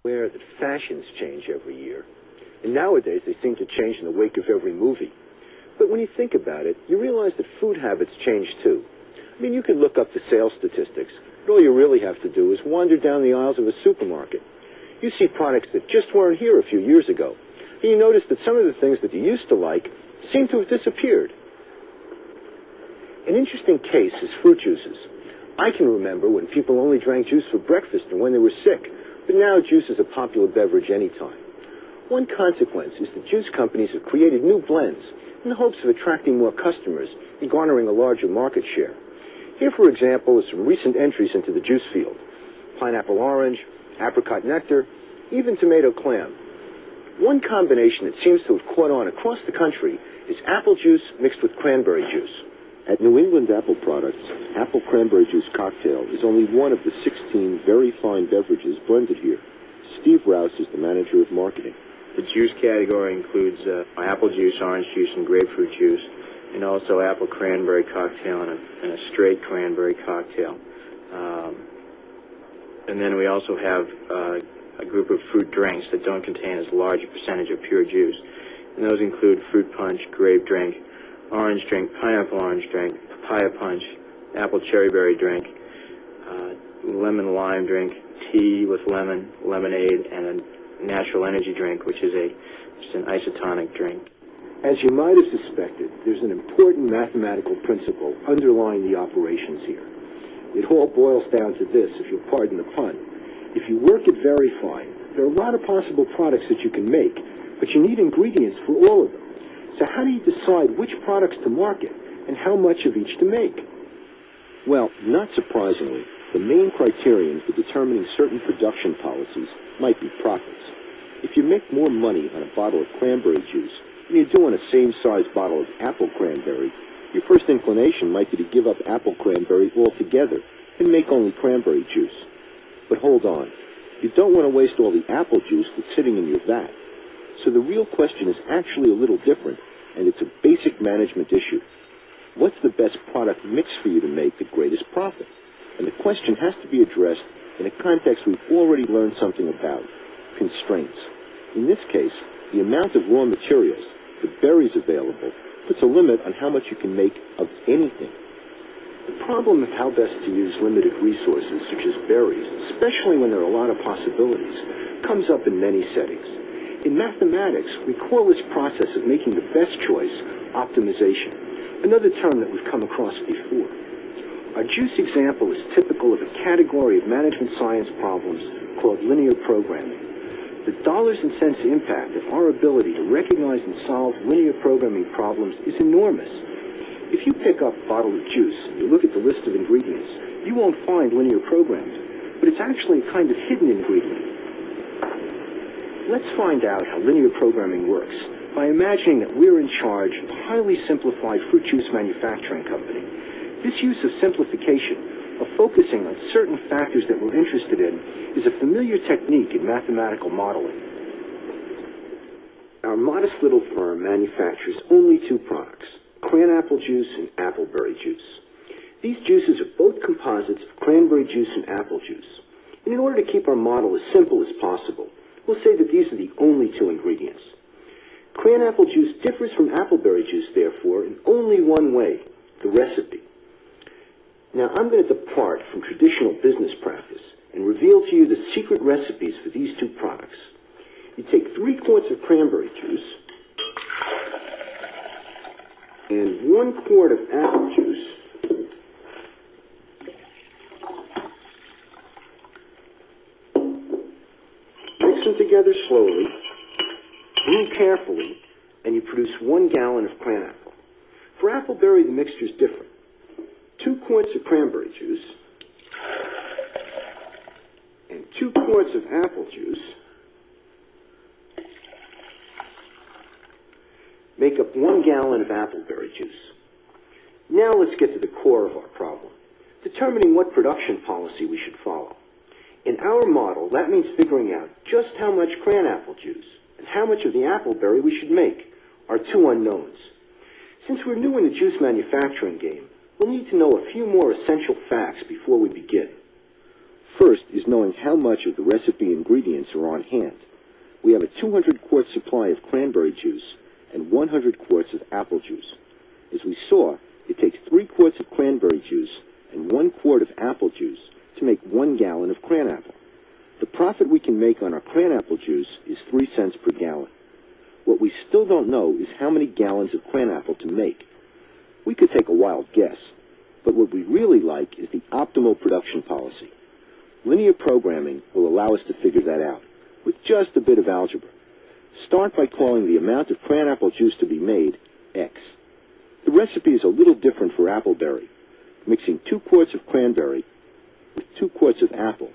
Aware that fashions change every year, and nowadays they seem to change in the wake of every movie. But when you think about it, you realize that food habits change too. I mean, you could look up the sales statistics, but all you really have to do is wander down the aisles of a supermarket. You see products that just weren't here a few years ago, and you notice that some of the things that you used to like seem to have disappeared. An interesting case is fruit juices. I can remember when people only drank juice for breakfast and when they were sick, but now juice is a popular beverage anytime. One consequence is that juice companies have created new blends in the hopes of attracting more customers and garnering a larger market share. Here, for example, are some recent entries into the juice field: pineapple orange, apricot nectar, even tomato clam. One combination that seems to have caught on across the country is apple juice mixed with cranberry juice. At New England Apple Products, apple cranberry juice cocktail is only one of the 16 very fine beverages blended here. Steve Rouse is the manager of marketing. The juice category includes apple juice, orange juice, and grapefruit juice, and also apple cranberry cocktail and a straight cranberry cocktail. And then we also have a group of fruit drinks that don't contain as large a percentage of pure juice. And those include fruit punch, grape drink, orange drink, pineapple orange drink, papaya punch, apple cherry berry drink, lemon lime drink, tea with lemon, lemonade, and a natural energy drink, which is just an isotonic drink. As you might have suspected, there's an important mathematical principle underlying the operations here. It all boils down to this, if you'll pardon the pun. If you work it very fine, there are a lot of possible products that you can make, but you need ingredients for all of them. So how do you decide which products to market and how much of each to make? Well, not surprisingly, the main criterion for determining certain production policies might be profits. If you make more money on a bottle of cranberry juice than you do on a same-size bottle of apple cranberry, your first inclination might be to give up apple cranberry altogether and make only cranberry juice. But hold on. You don't want to waste all the apple juice that's sitting in your vat. So the real question is actually a little different, and it's a basic management issue. What's the best product mix for you to make the greatest profit? And the question has to be addressed in a context we've already learned something about: constraints. In this case, the amount of raw materials, the berries available, puts a limit on how much you can make of anything. The problem of how best to use limited resources, such as berries, especially when there are a lot of possibilities, comes up in many settings. In mathematics, we call this process of making the best choice optimization, another term that we've come across before. Our juice example is typical of a category of management science problems called linear programming. The dollars and cents impact of our ability to recognize and solve linear programming problems is enormous. If you pick up a bottle of juice and you look at the list of ingredients, you won't find linear programming, but it's actually a kind of hidden ingredient. Let's find out how linear programming works by imagining that we're in charge of a highly simplified fruit juice manufacturing company. This use of simplification, of focusing on certain factors that we're interested in, is a familiar technique in mathematical modeling. Our modest little firm manufactures only two products: cranapple juice and appleberry juice. These juices are both composites of cranberry juice and apple juice. And in order to keep our model as simple as possible, we'll say that these are the only two ingredients. Cranapple juice differs from appleberry juice, therefore, in only one way: the recipe. Now, I'm going to depart from traditional business practice and reveal to you the secret recipes for these two products. You take 3 quarts of cranberry juice and 1 quart of apple juice, mix them together slowly, brew carefully, and you produce 1 gallon of cranapple. For appleberry, the mixture is different. 2 quarts of cranberry juice and 2 quarts of apple juice make up 1 gallon of appleberry juice. Now let's get to the core of our problem, determining what production policy we should follow. In our model, that means figuring out just how much cranapple juice and how much of the appleberry we should make are two unknowns. Since we're new in the juice manufacturing game, we'll need to know a few more essential facts before we begin. First is knowing how much of the recipe ingredients are on hand. We have a 200-quart supply of cranberry juice and 100 quarts of apple juice. As we saw, it takes 3 quarts of cranberry juice and 1 quart of apple juice to make 1 gallon of cranapple. The profit we can make on our cranapple juice is 3 cents per gallon. What we still don't know is how many gallons of cranapple to make. We could take a wild guess, but what we really like is the optimal production policy. Linear programming will allow us to figure that out, with just a bit of algebra. Start by calling the amount of cranapple juice to be made X. The recipe is a little different for appleberry. Mixing 2 quarts of cranberry with 2 quarts of apple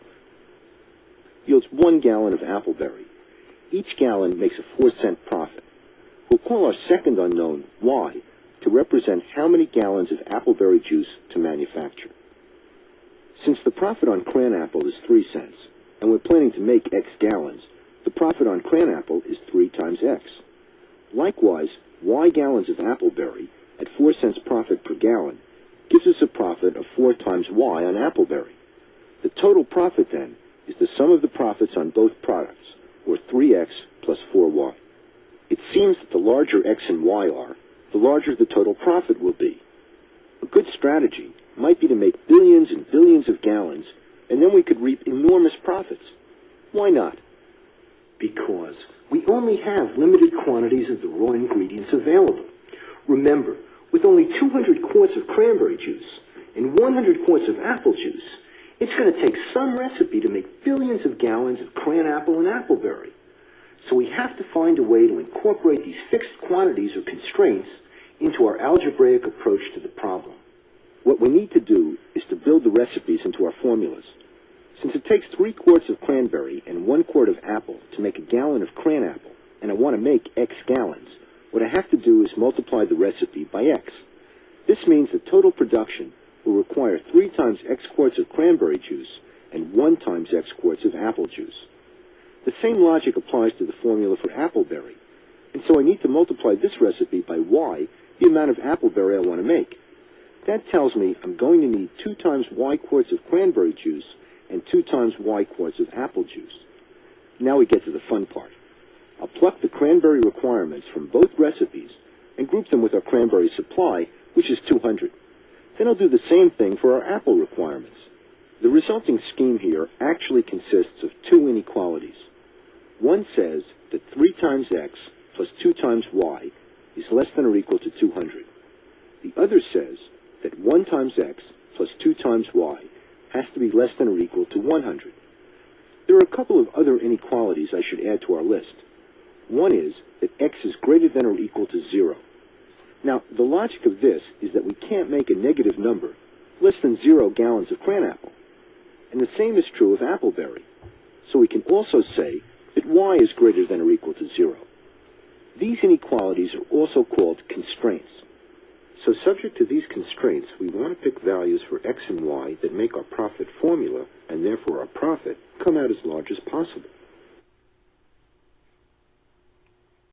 yields 1 gallon of appleberry. Each gallon makes a 4-cent profit. We'll call our second unknown Y to represent how many gallons of appleberry juice to manufacture. Since the profit on cranapple is 3 cents, and we're planning to make X gallons, the profit on cranapple is 3 times X. Likewise, Y gallons of appleberry at 4 cents profit per gallon gives us a profit of 4 times Y on appleberry. The total profit, then, is the sum of the profits on both products, or 3X plus 4Y. It seems that the larger X and Y are, the larger the total profit will be. A good strategy might be to make billions and billions of gallons, and then we could reap enormous profits. Why not? Because we only have limited quantities of the raw ingredients available. Remember, with only 200 quarts of cranberry juice and 100 quarts of apple juice, it's going to take some recipe to make billions of gallons of cranapple and appleberry. So we have to find a way to incorporate these fixed quantities or constraints into our algebraic approach to the problem. What we need to do is to build the recipes into our formulas. Since it takes 3 quarts of cranberry and 1 quart of apple to make a gallon of cranapple, and I want to make X gallons, what I have to do is multiply the recipe by X. This means that total production will require 3 times X quarts of cranberry juice and 1 times X quarts of apple juice. The same logic applies to the formula for appleberry, and so I need to multiply this recipe by Y, the amount of appleberry I want to make. That tells me I'm going to need 2 times Y quarts of cranberry juice and 2 times Y quarts of apple juice. Now we get to the fun part. I'll pluck the cranberry requirements from both recipes and group them with our cranberry supply, which is 200. Then I'll do the same thing for our apple requirements. The resulting scheme here actually consists of 2 inequalities. One says that 3 times X plus 2 times Y is less than or equal to 200. The other says that 1 times X plus 2 times Y has to be less than or equal to 100. There are a couple of other inequalities I should add to our list. One is that X is greater than or equal to 0. Now, the logic of this is that we can't make a negative number less than 0 gallons of cranapple. And the same is true of appleberry. So we can also say that Y is greater than or equal to 0. These inequalities are also called constraints. So subject to these constraints, we want to pick values for X and Y that make our profit formula, and therefore our profit, come out as large as possible.